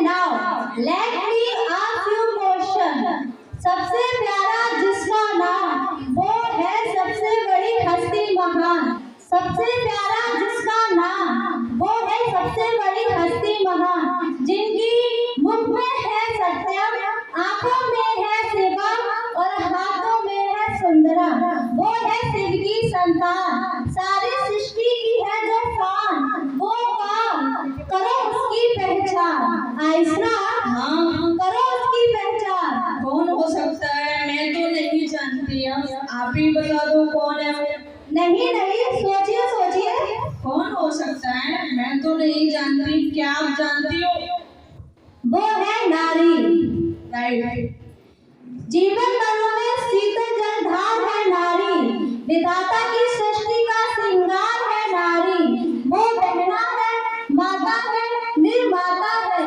now let me ask you question. सबसे प्यारा जिसका नाम वो है सबसे बड़ी हस्ती महान। सबसे प्यारा जिसका नाम वो है सबसे बड़ी हस्ती महान। जिनकी मुख में है सत्यम, आंखों में है शिवम और हाथों में है सुंदरम। वो है शिव की संतान, सारी सृष्टि की है जो शान। वो काम करो उसकी पहचान। आयशा हाँ, करो उसकी पहचान। कौन हो सकता है? मैं तो नहीं जानती। आप ही बता दो कौन है वो। नहीं नहीं, सोचिए सोचिए। कौन हो सकता है? मैं तो नहीं जानती। क्या आप जानती हो? वो है नारी। राइट। जीवन तनु में शीतल जलधार है नारी। विधाता की सृष्टि का श्रृंगार है नारी। वो बहना है, माता है, निर्माता है।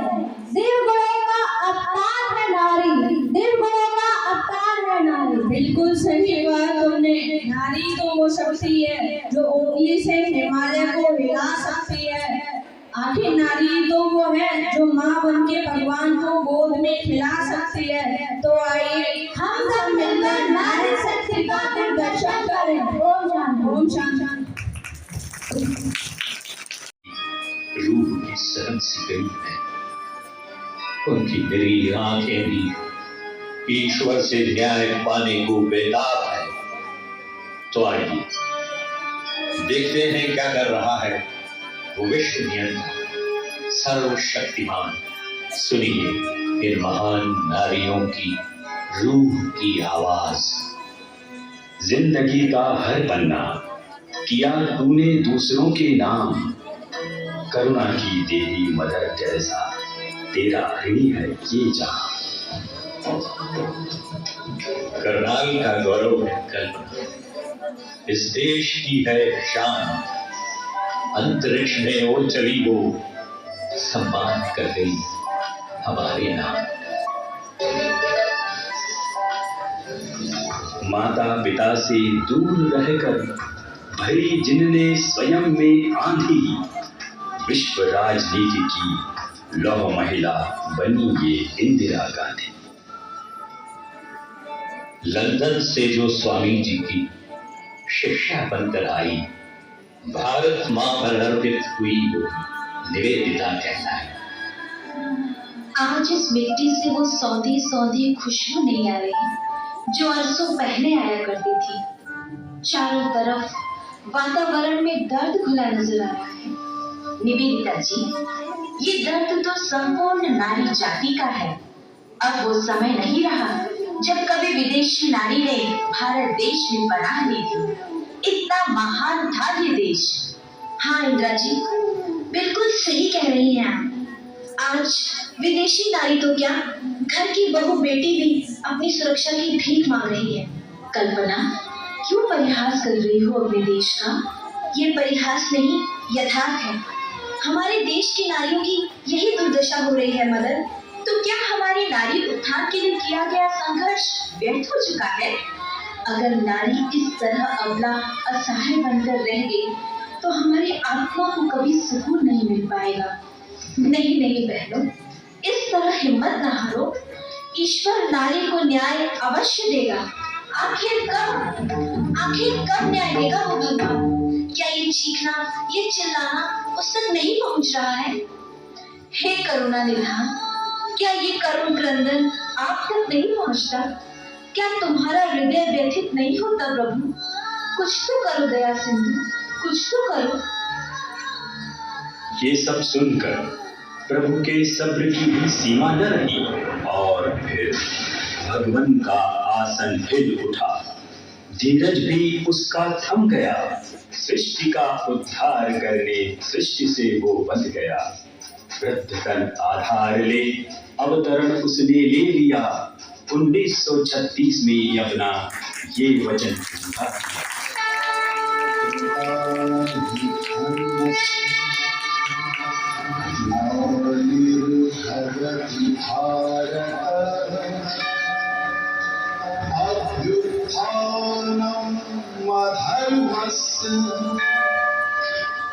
दिव्य गुणों का अवतार है नारी। दिव्य गुणों का अवतार है नारी। बिल्कुल सही कहा तुमने। नारी तो वो शक्ति है जो उंगली से हिमालय को हिला सकती है। आखिर नारी तो वो है जो माँ बन के भगवान को गोद में खिला सकती है। तो आइए हम सब मिलकर नारी शक्ति का दर्शन करें। ओम शांति। ओम शांति। रूह की सरन सी गई है, उनकी मेरी आंखें भी ईश्वर से न्याय पाने को बेताब है। तो आइए देखते हैं क्या कर रहा है वो विश्व नियंता सर्वशक्तिमान। सुनिए इन महान नारियों की रूह की आवाज। जिंदगी का हर पन्ना किया तूने दूसरों के नाम। करुणा की देवी मदर टेरेसा, तेरा ऋणी है ये जहां। करनाल का गौरव है कल्पना, इस देश की है शान। अंतरिक्ष में उड़ चली वो, सम्मान कर गई हमारे नाम। माता पिता से दूर रहकर भरी जिनने स्वयं में आंधी। विश्व राजनीति की लौह महिला बनी ये इंदिरा गांधी। लंदन से जो स्वामी जी की शिक्षा बनकर आई, भारत मां पर अर्पित हुई वो निवेदिता कहलाए। आज इस मिट्टी से वो सौंधी सौंधी खुशबू नहीं आ रही जो अरसों पहले आया करती थी। चारों तरफ वातावरण में दर्द घुला नजर आ रहा है। निवेदिता जी, ये दर्द तो संपूर्ण नारी जाति का है। अब वो समय नहीं रहा जब कभी विदेशी नारी ने भारत देश में पनाह ली थी। इतना महान था ये देश। हाँ इंदिरा जी, बिल्कुल सही कह रही हैं आप। आज विदेशी नारी तो क्या, घर की बहू बेटी भी अपनी सुरक्षा की भीख मांग रही है। कल्पना, क्यों परिहास कर रही हो अपने देश का? ये परिहास नहीं, यथार्थ है। हमारे देश की नारियों की यही दुर्दशा हो रही है मदर। तो क्या हमारी नारी उत्थान के लिए किया गया संघर्ष व्यर्थ हो चुका है? अगर नारी इस तरह अबला असहाय बनकर रह गई तो हमारी आत्मा को कभी सुकून नहीं मिल पाएगा। नहीं नहीं बहनों, इस तरह हिम्मत न हारो। ईश्वर नारी को न्याय अवश्य देगा। आखिर कब न्याय देगा वो भगवान? क्या ये चीखना, ये चिल्लाना उस तक नहीं पहुंच रहा है? हे करुणा निधान, क्या ये करुण क्रंदन आप तक नहीं पहुंचता? क्या तुम्हारा हृदय व्यथित नहीं होता प्रभु? कुछ तो करो दया सिंधु, कुछ तो करो। ये सब सुनकर प्रभु के सब्र की भी सीमा न रही और फिर भगवान का आसन हिल उठा। धीरज भी उसका थम गया। सृष्टि का उद्धार करने सृष्टि से वो बंध गया। वृद्ध तन आधार ले अवतरण उसने ले लिया। 1936 में अपना ये वचन पूरा किया।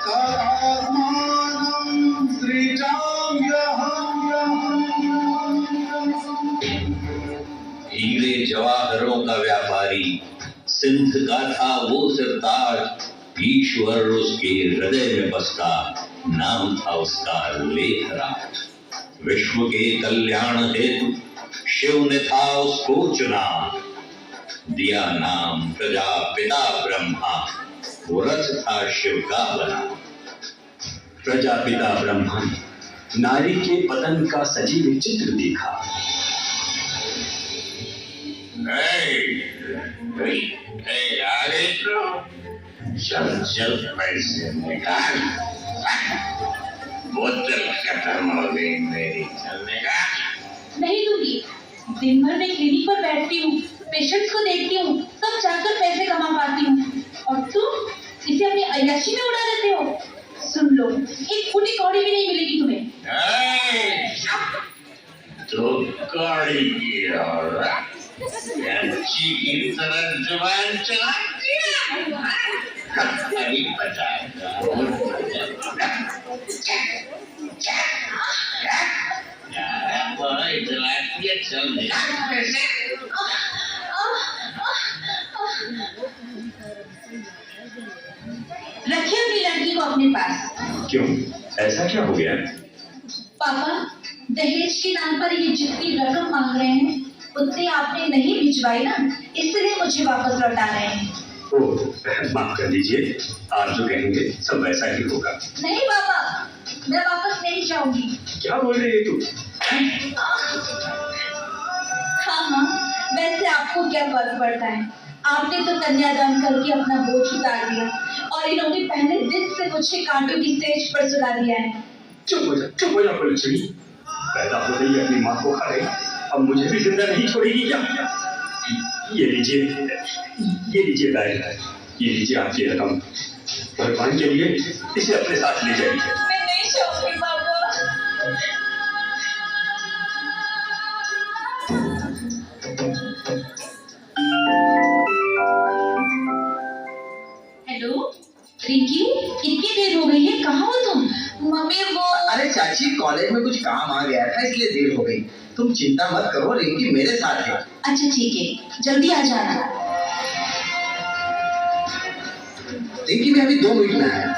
करात्मानं सृजाम्यहम् सिंध का था वो सिरताज, ईश्वर उसके हृदय में बसता, नाम था उसका लेखराज। विश्व के कल्याण हेतु शिव ने था उसको चुना, दिया नाम प्रजापिता ब्रह्मा, वो रथ था शिव का बना। प्रजापिता ब्रह्मा ने नारी के पतन का सजीव चित्र देखा। चल चल पैसे निकाल, बोतल खत्म हो गई मेरी, चलने का। नहीं दूंगी। दिन भर मैं क्लिनिक पर बैठती हूँ, पेशेंट्स को देखती हूँ, तब जाकर पैसे कमा पाती हूँ, और तुम इसे अपनी अय्याशी में उड़ा देते हो। सुन लो, एक फूटी कौड़ी भी नहीं मिलेगी तुम्हें। तो कौड़ी की औरत अच्छी की तरह जुबान चलाती है, नहीं बताएगा। चल रखिए अपनी लड़की को अपने पास। क्यों, ऐसा क्या हो गया? पापा, दहेज के नाम पर ये जितनी रकम मांग रहे हैं उतनी आपने नहीं भिजवाई ना, इसलिए मुझे वापस लौटा रहे हैं। ओह, माफ कर दीजिए, आप जो कहेंगे सब वैसा ही होगा। नहीं पापा, मैं वापस नहीं जाऊंगी। क्या बोल रही है तू? हाँ, वैसे आपको क्या फर्क पड़ता है? आपने तो कन्यादान करके अपना बोझ उतार दिया, और इन्होंने पहले दिन से मुझे कांटों की स्टेज पर सुला दिया है। चुप हो जा पुलिसड़ी। पैदा हो गई अपनी माँ को खा गई, अब मुझे भी जिंदा नहीं छोड़ेगी क्या? ये लीजिए बैग, ये लीजिए आपकी रकम, भगवान के लिए इसे अपने साथ ले जाइए। मैं नहीं चाहूंगी पापा। हेलो रिंकी, कितनी देर हो गई है, कहाँ हो तुम? मम्मी वो। अरे चाची, कॉलेज में कुछ काम आ गया था इसलिए देर हो गई। तुम चिंता मत करो, रिंकी मेरे साथ है। अच्छा ठीक है, जल्दी आ जाना। रिंकी मैं अभी 2 मिनट में आया।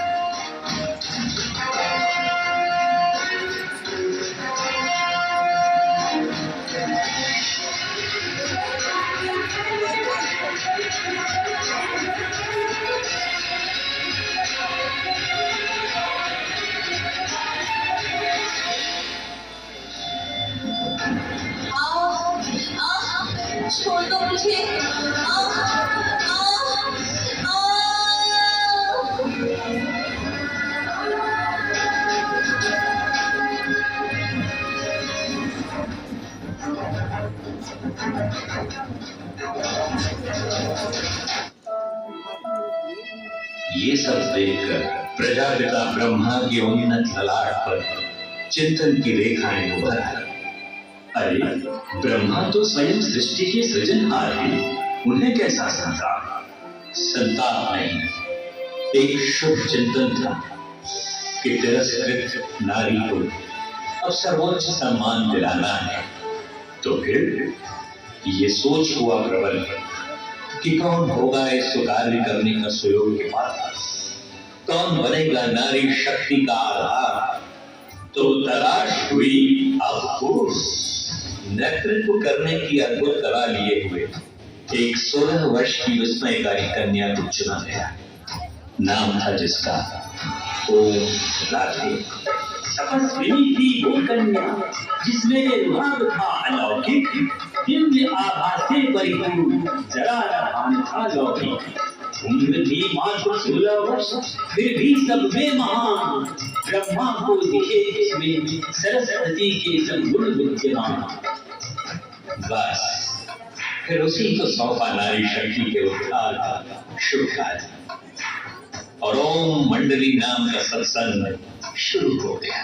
छोड़ दो मुझे। ये सब देखकर प्रजापिता ब्रह्मा की उन्नत ललाट पर चिंतन की रेखाएं उभर आई। अरे, ब्रह्मा तो स्वयं सृष्टि के सृजनहार हैं, उन्हें कैसा संताप? संताप नहीं, एक शुभ चिंतन था कि तिरस्कृत नारी को अब सर्वोच्च सम्मान दिलाना है। तो फिर ये सोच हुआ प्रबल कि कौन होगा इस कार्य करने का सुयोग्य पात्र, कौन बनेगा नारी शक्ति का आधार। तो तलाश हुई अब पुरुष, नेतृत्व करने की अद्भुत कला लिए हुए एक 16 वर्ष की विस्मयकारी कन्या को चुना गया। नाम था जिसका ओम राधे। तपस्विनी थी वो कन्या जिसमें रुहाब था अलौकिक, दिव्य आभा से परिपूर्ण, जरा भान था लौकिक। उम्र थी मात्र 16 वर्ष, फिर भी सब में महान, ब्रह्मा को दिखे इसमें सरस्वती के संगुण विद्यमान। बस फिर उसी को सौंपा नारी शक्ति के उद्धार का शुभ कार्य, और ओम मंडली नाम का सत्संग शुरू हो गया।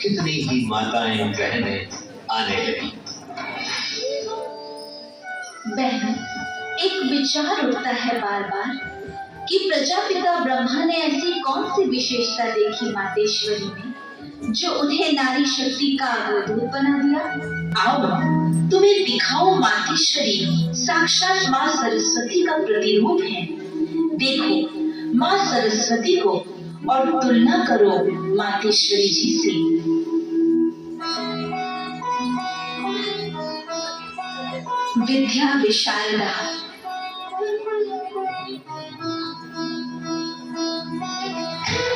कितनी ही माताएं बहनें आने लगी। बहन, एक विचार उठता है बार बार कि प्रजापिता ब्रह्मा ने ऐसी कौन सी विशेषता देखी मातेश्वरी में जो उन्हें नारी शक्ति का अवधूत बना दिया। आओ तुम्हें दिखाओ मातेश्वरी साक्षात माँ सरस्वती का प्रतिरूप है। देखो माँ सरस्वती को और तुलना करो मातेश्वरी जी से। विद्या विशारदा,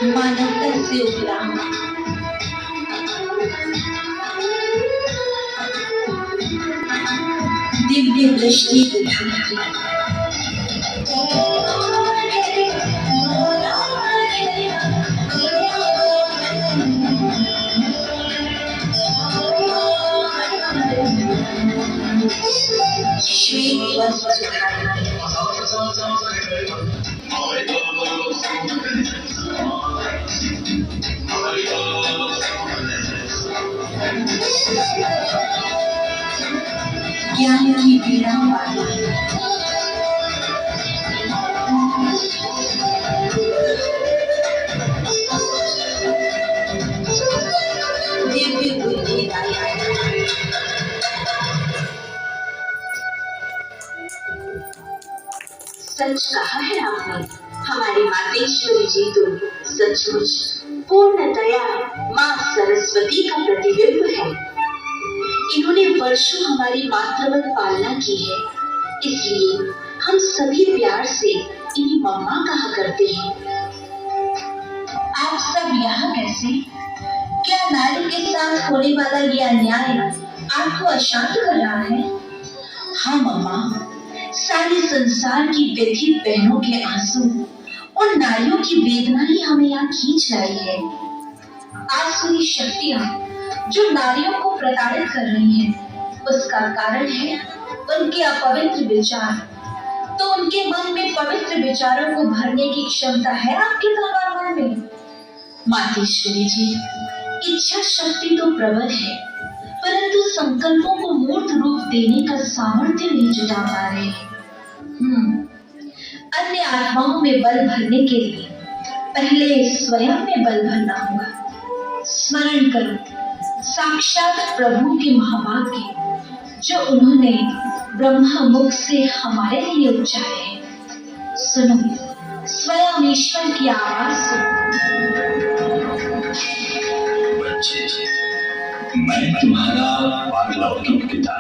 मानवता से उपराम, दिव्य दृष्टि दिखाती, श्वेत वस्त्र धारण, ज्ञान की वीणा वाली, दिव्य बुद्धि दायिनी। सच कहा है आपने, हमारी मातेश्वरी जी तो सचमुच पूर्णतया माँ सरस्वती का प्रतिबिंब है। इन्होंने वर्षों हमारी मातृवत पालना की है, इसलिए हम सभी प्यार से इन्हें मम्मा कहा करते हैं। आप सब यहाँ कैसे? क्या नारी के साथ होने वाला ये अन्याय आपको अशांत कर रहा है? हाँ मम्मा, सारे संसार की व्यथित बहनों के आंसू और नारियों की वेदना ही हमें यहाँ खींच लाई है। आसुरी शक्तियाँ जो नारियों को प्रताड़ित कर रही हैं, उसका कारण है उनके अपवित्र विचार। तो उनके मन में पवित्र विचारों को भरने की क्षमता है आपके तलवार में? मातेश्वरी जी, इच्छा शक्ति तो प्रबल है, परंतु संकल्पों को मूर्त रूप देने का सामर्थ्य नहीं जुटा पा रहे। अन्य आत्माओं में बल भरने के लिए पहले स्वयं में बल भरना होगा। स्मरण करो साक्षात प्रभु के महावाक्य जो उन्होंने ब्रह्मा मुख से हमारे लिए उच्चारे हैं। सुनो, स्वयं ईश्वर की आवाज सुनो। बच्चे, मैं तुम्हारा पारलौकिक पिता,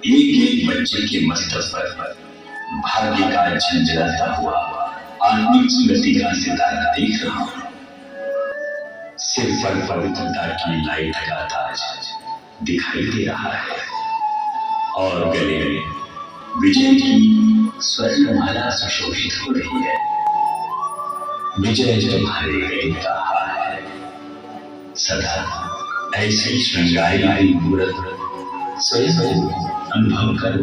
एक एक बच्चे के मस्तक पर भाग्य का झंझलाता हुआ आत्मिक स्मृति का सितारा देख रहा हूँ। सिर पर पवित्रता की लाइट का ताज दिखाई दे रहा है और गले में विजय की स्वर्णमाला सुशोभित हो रही है। विजय तुम्हारे गले का हार है। सदा ऐसी श्रृंगारी मूर्त स्वयं अनुभव कर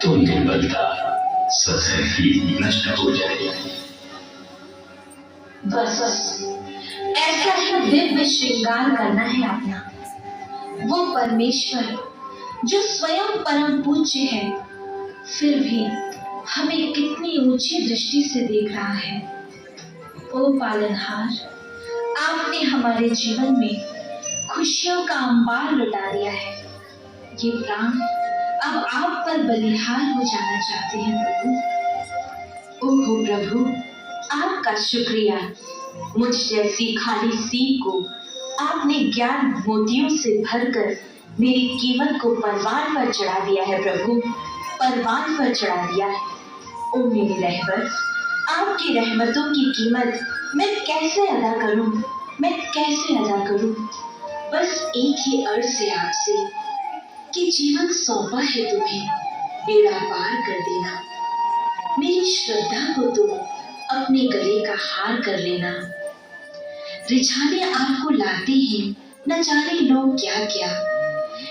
तो निर्बलता स्वतः ही नष्ट हो जाएगी। बस ऐसा ही दिव्य श्रृंगार करना है अपना। वो परमेश्वर जो स्वयं परम पूज्य है, फिर भी हमें कितनी ऊंची दृष्टि से देख रहा है। ओ पालनहार, आपने हमारे जीवन में खुशियों का अंबार लुटा दिया है। ये प्राण अब आप पर बलिहार हो जाना चाहते हैं प्रभु। ओहो प्रभु, आपका शुक्रिया। मुझ जैसी खाली सीख को आपने ज्ञान मोतियों से भरकर मेरी कीमत को परवान पर चढ़ा दिया है प्रभु, परवान पर चढ़ा दिया है। ओ मेरे रहबर, आपकी रहमतों की कीमत मैं कैसे अदा करूं, मैं कैसे अदा करूं? बस एक ही अर्ज है आपसे कि जीवन सौंपा है तुम्हें, बेड़ा पार कर देना। मेरी श्रद्धा को तुम अपने गले का हार कर लेना। रिझाने आपको लाते हैं न जाने लोग क्या क्या।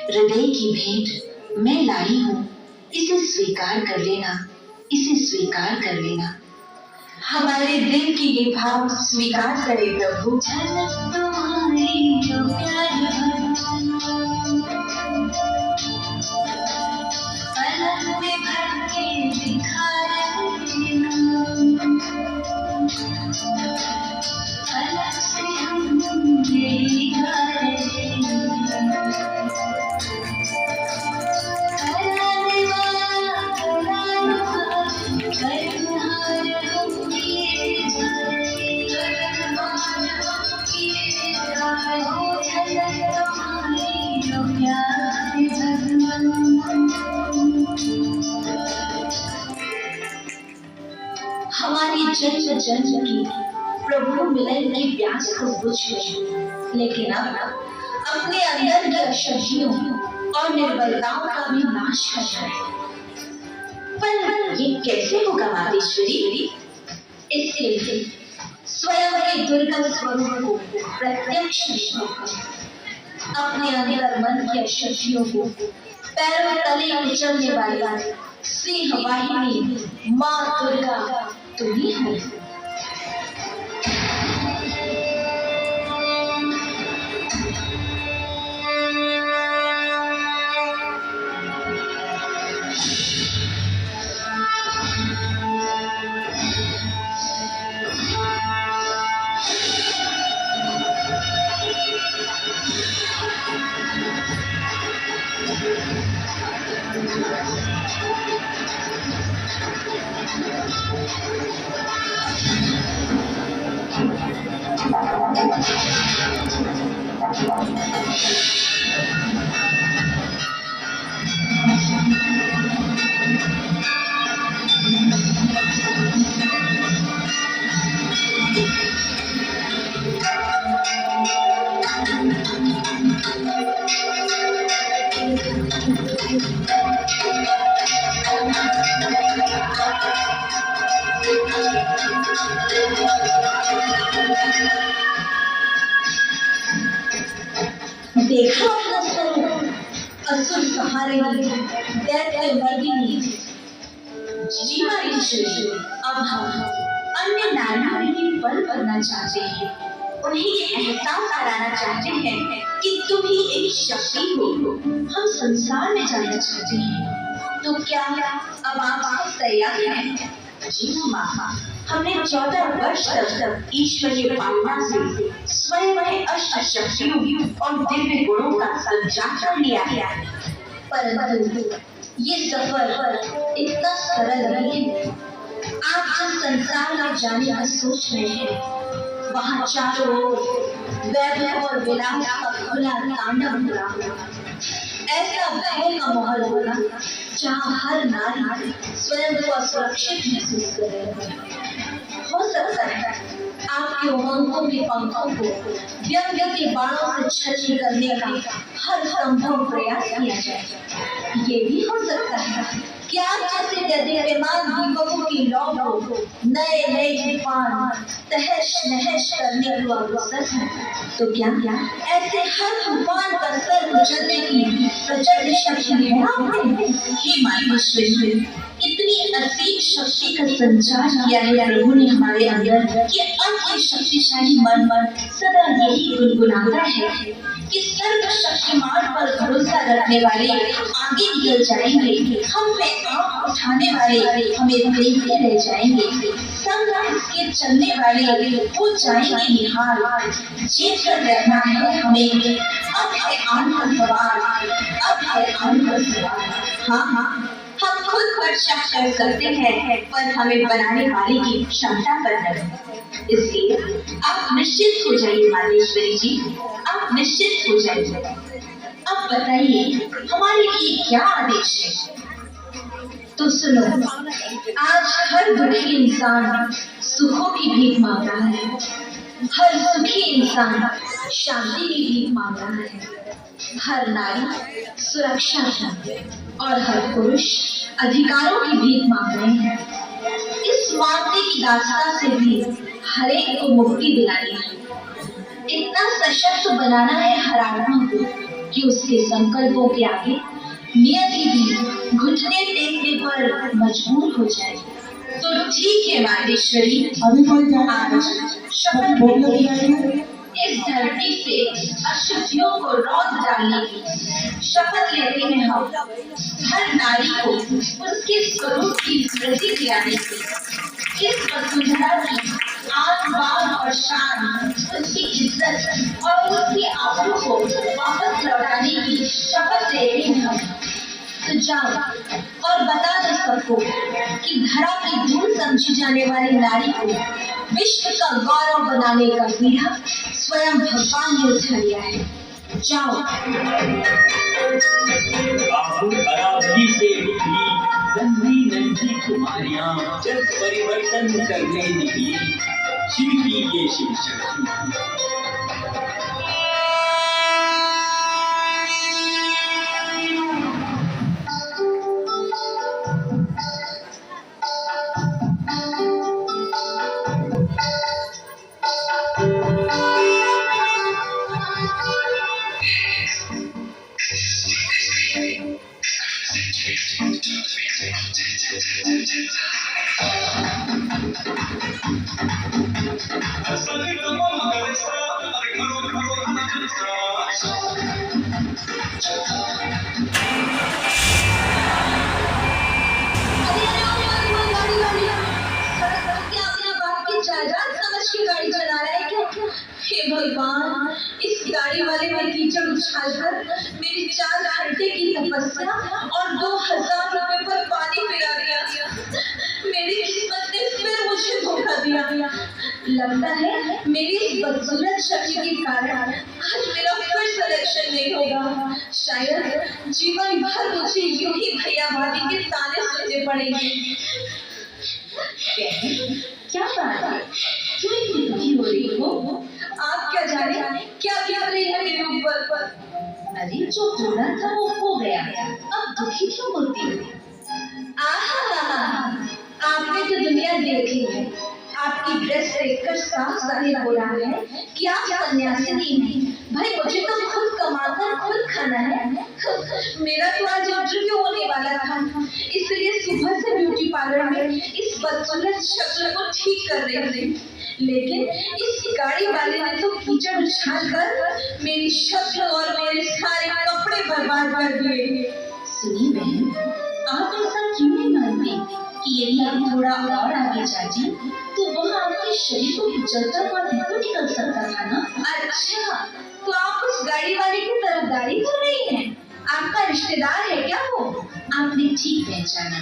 हृदय की भेंट मैं लाई हूँ, इसे स्वीकार कर लेना, इसे स्वीकार कर लेना। हमारे दिल की ये भाव स्वीकार करे प्रभु। तुम्हारी जो प्यार पलक में भर के दिखा पलक से हम जन्म की प्रभु मिलन की प्यास को बुझ गई, लेकिन अब अपने अंदर की अशुद्धियों और निर्बलताओं का भी नाश कर रहे। पर ये कैसे होगा मातेश्वरी? इसके लिए स्वयं के दुर्गा स्वरूप को प्रत्यक्ष होकर अपने अंदर मन की अशुद्धियों को पैरों तले कुचलने वाली सिंह वाहिनी माँ दुर्गा तुम्ही हो। देखा अपना स्वरूप असुर सहारे दैत्य मर्दिनी जी मातेश्वरी। अब हम अन्य नारियों की पल करना चाहते हैं, उन्हें ये एहसास कराना चाहते हैं कि तुम ही एक शक्ति हो। हम संसार में जाना चाहते हैं, तो क्या अब आप तैयार हैं? जी माँ, हमने 14 वर्ष तक ईश्वर की पालना से स्वयं में अष्ट शक्तियों और दिव्य गुणों का संचार कर लिया है, परंतु ये सफर इतना सरल नहीं है। आप जिस संसार में जाने का सोच रहे हैं, वहाँ चारों ओर वैभव और विलास का खुला तांडव हो रहा होगा। ऐसा भय का माहौल होगा जहाँ हर नारी स्वयं को असुरक्षित महसूस कर रहे हो सकता है आपके उमंगों के पंखों को व्यंग्य के बाणों से छलनी करने का हर संभव प्रयास किया जाए। ये भी हो सकता है कि आप जैसे गद्यमान दीपकों की लौ को नए नए तूफान तहस नहस करने को अवसर है। तो क्या ऐसे हर तूफान पर सर कुचलने की प्रचंड शक्ति है आपने? हे मातेश्वरी, इतनी असीम शक्ति का संचार किया है प्रभु ने हमारे अंदर कि अब ये शक्तिशाली मन सदा यही गुनगुनाता है कि सर्व शक्तिमान पर भरोसा रखने वाले आगे निकल जाएंगे, हम पे आँख उठाने वाले हमें देखते रह जाएंगे, संग इसके चलने वाले हो जाएंगे निहाल। जीत कर रहना है हमें, अब है आन का सवाल, अब है आन का सवाल। हाँ, हम खुद पर शक कर सकते हैं, पर हमें बनाने वाले की क्षमता पर नहीं। इसलिए आप निश्चित हो जाइए मातेश्वरी जी, आप निश्चित हो जाइए। अब बताइए हमारे लिए क्या आदेश है? तो सुनो, आज हर दुखी इंसान सुखों की भीख मांग रहा है, हर सुखी इंसान शांति की भीख मांग रहा है, हर नारी सुरक्षा की और हर पुरुष अधिकारों की भीख मांग रहे हैं। इस मांगने की दास्तां से भी हर एक को मुक्ति दिलानी है, इतना सशक्त बनाना है हर आत्मा को कि उसके संकल्पों के आगे नियति भी घुटने टेकने पर मजबूर हो जाए। तो ठीक है मातेश्वरी, आज शपथ लेते हैं इस धरती से अशुद्धियों को रौंद डालने की शपथ लेते हैं हम, हर नारी को उसके स्वरूप की स्मृति दिलाने की, इस वसुंधरा की आन बान और शान, उसकी इज्जत और उसकी आबरू को वापस लौटाने की शपथ लेते हैं हम। तो जाओ और बता दो सबको कि धरा की धूल समझी जाने वाली नारी को विश्व का गौरव बनाने का बीड़ा स्वयं भगवान ने उठा लिया है। जाओ। से निकली नन्ही नन्ही कुमारियां जब परिवर्तन करने निकली, शिव की ये शिव शक्ति। भगवान, इस गाड़ी वाले में कीचड़ उछालकर मेरी 4 घंटे की तपस्या और 2000 रुपए पर पानी पिला दिया। मेरी किस्मत ने फिर मुझे धोखा दिया। लगता है मेरी इस बदसूरत शक्ति के कारण आज मेरा फिर सिलेक्शन नहीं होगा। शायद जीवन भर मुझे यूं ही भैया भाभी के ताने सुनने पड़ेंगे। क्या बात है, क्यों इतनी दुखी हो रही हो? आप क्या जाने क्या क्या रही है मेरे ऊपर। अरे जो होना था वो हो गया, अब दुखी क्यों होती हो? आपने तो दुनिया देखी है। आपकी ड्रेस देखकर साफ जाहिर हो रहा है कि आप सन्यासिनी हैं। भाई मुझे तो खुद कमाकर खुद खाना है। मेरा तो आज इंटरव्यू होने वाला था, इसलिए सुबह से ब्यूटी पार्लर में इस बदसूरत शक्ल को ठीक कर रही थी। लेकिन इस गाड़ी वाले ने तो कीचड़ उछालकर मेरी शक्ल और मेरे सारे कपड़े बर्बाद कर दिए। सुनिए बहन, आप ऐसा क्यों नहीं मानती कि यदि आप थोड़ा और आगे जाती तो वह आपके शरीर को कुचलता हुआ भी तो निकल सकता था ना? अच्छा, तो आप उस गाड़ी वाले की तरफदारी कर रही हैं? आपका रिश्तेदार है क्या वो? आपने ठीक पहचाना,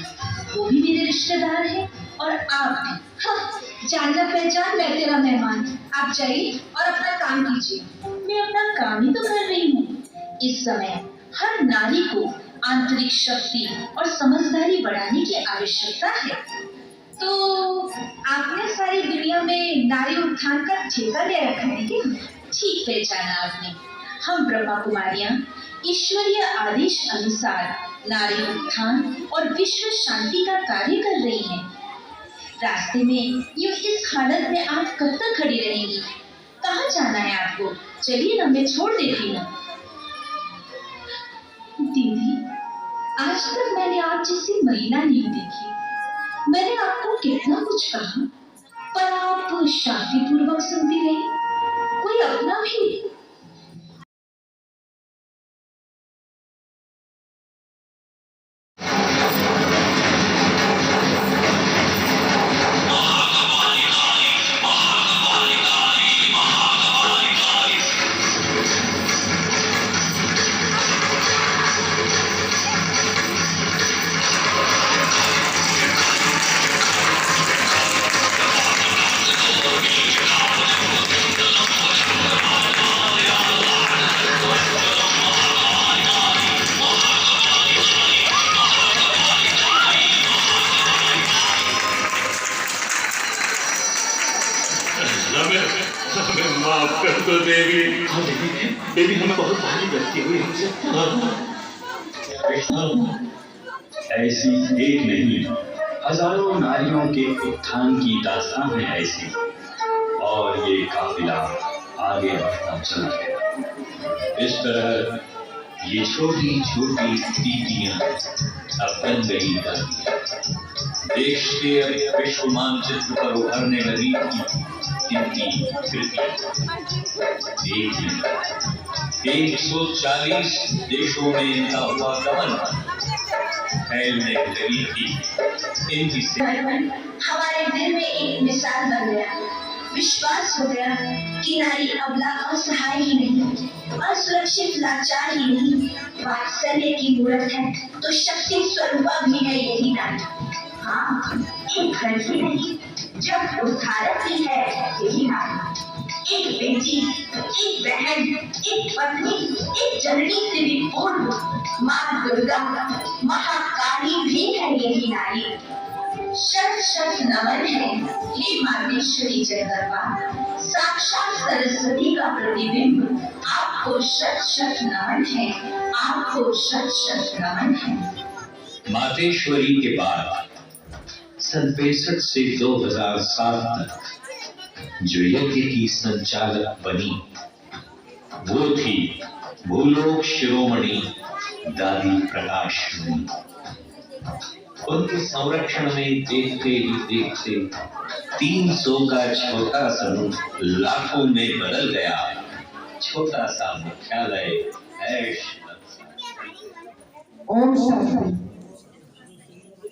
वो भी मेरे रिश्तेदार है और आप भी। हाँ, जानना पहचान मैं तेरा मेहमान। आप जाइए और अपना काम कीजिए। मैं अपना काम ही तो कर रही हूँ। इस समय हर नारी को आंतरिक शक्ति और समझदारी बढ़ाने की आवश्यकता है। तो आपने सारी दुनिया में नारी उत्थान का ठेका ले रखा है क्या? ठीक पहचाना आपने। हम ब्रह्मा कुमारियां ईश्वरीय आदेश अनुसार नारी उत्थान और विश्व शांति का कार्य कर रही हैं। रास्ते में यूं इस हालत में आप कब तक खड़ी रहेंगी? कहाँ जाना है आपको? चलिए ना, मैं छोड़ देती हूँ। दीदी, आज तक मैंने आप जैसी महिला नहीं देखी। मैंने आपको कितना कुछ कहा, पर आप शांतिपूर्वक सुनती रही। कोई अपना भी? माफ कर दो देवी। हाँ देवी हमें बहुत भारी लगती हुई हमसे। ऐसी एक नहीं, हजारों नारियों के उत्थान की दास्तान है ऐसी, और ये काफिला आगे बढ़ता चला गया। इस तरह ये छोटी छोटी दीदियां अब बन गई दादियां। देश के विश्व मानचित्र पर उभरने लगी इनकी कृतियां। 140 देशों में इनका हुआ गमन फैलने लगी थी। इनकी हमारे दिल में एक मिसाल बन गया। विश्वास हो गया कि नारी अबला असहाय ही नहीं, असुरक्षित लाचार ही नहीं, वात्सल्य की मूर्त है तो शक्ति स्वरूपा भी है यही नारी। हाँ, एक घर ही नहीं, जब उद्धारक भी है यही नारी। एक बेटी, एक बहन, एक पत्नी, एक जननी से भी पूर्व माँ दुर्गा, महाकाली भी है यही नारी। शत शत नमन है हे मातेश्वरी जगदम्बा, साक्षात सरस्वती का प्रतिबिंब। आपको शत शत नमन है, आपको शत शत नमन है। मातेश्वरी के बाद सन 65 से 2007 तक जो यज्ञ की संचालक बनी वो थी भूलोक शिरोमणि दादी प्रकाशमणि। उनके संरक्षण में देखते ही देखते 300 का छोटा समूह लाखों में बदल गया। छोटा सा मुख्यालय ऐश। ओम शांति।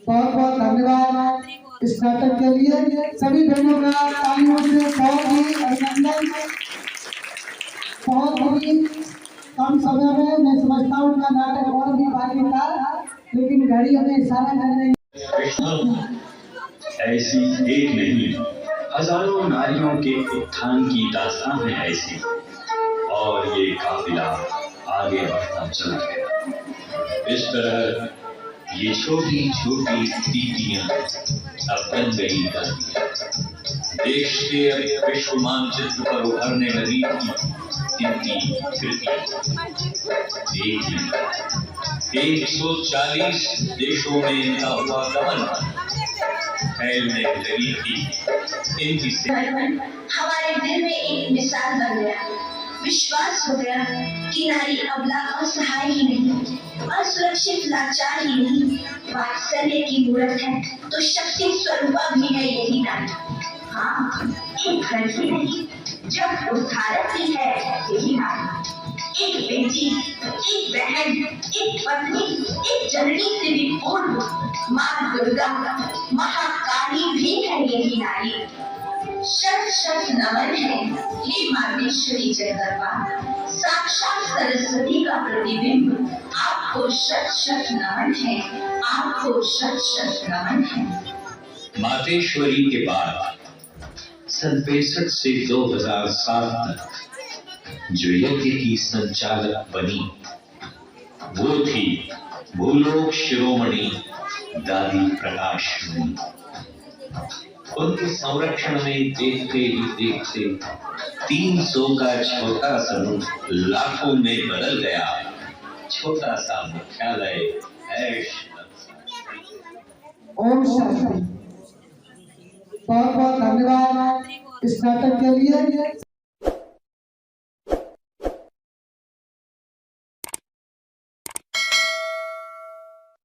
बहुत बहुत धन्यवाद इस नाटक के लिए। सभी बहनों का तालियों से बहुत ही अभिनंदन। बहुत ही कम समय में मैं समझता हूँ का नाटक और भी बाकी था, लेकिन घड़ी हमें इशारा कर रही कृष्ण ऐसी एक नहीं हजारों नारियों के उत्थान की दास्तान है ऐसी, और ये काफिला आगे बढ़ता चला गया। इस तरह ये छोटी छोटी दीदियां अब बन गई दादियां। देश के विश्व मानचित्र पर उभरने लगी इनकी कृति। 140 देशों में इनका हुआ गमन फैलने लगी थी। इनकी हमारे दिल में एक मिसाल बन गया। विश्वास हो गया कि नारी अबला असहाय ही नहीं, असुरक्षित लाचार ही नहीं, वात्सल्य की मूर्त है तो शक्ति स्वरूपा भी है यही नारी। हाँ, एक घर ही नहीं जब उद्धारक भी है यही नारी। एक बेटी, एक बहन, एक पत्नी, एक जननी से भी पूर्व माँ दुर्गा, महाकाली भी है यही नारी। शत शत नमन है हे मातेश्वरी जगदम्बा, साक्षात सरस्वती का प्रतिबिंब। आपको शत शत नमन है, आपको शत शत नमन है। मातेश्वरी के बाद सन 65 से 2007 तक जो यज्ञ की संचालक बनी वो थी भूलोक शिरोमणि दादी प्रकाशमणि। उनके संरक्षण में देखते ही देखते 300 का छोटा समूह लाखों में बदल गया। छोटा सा मुख्यालय ऐश। ओम शांति। बहुत बहुत धन्यवाद इस नाटक के लिए।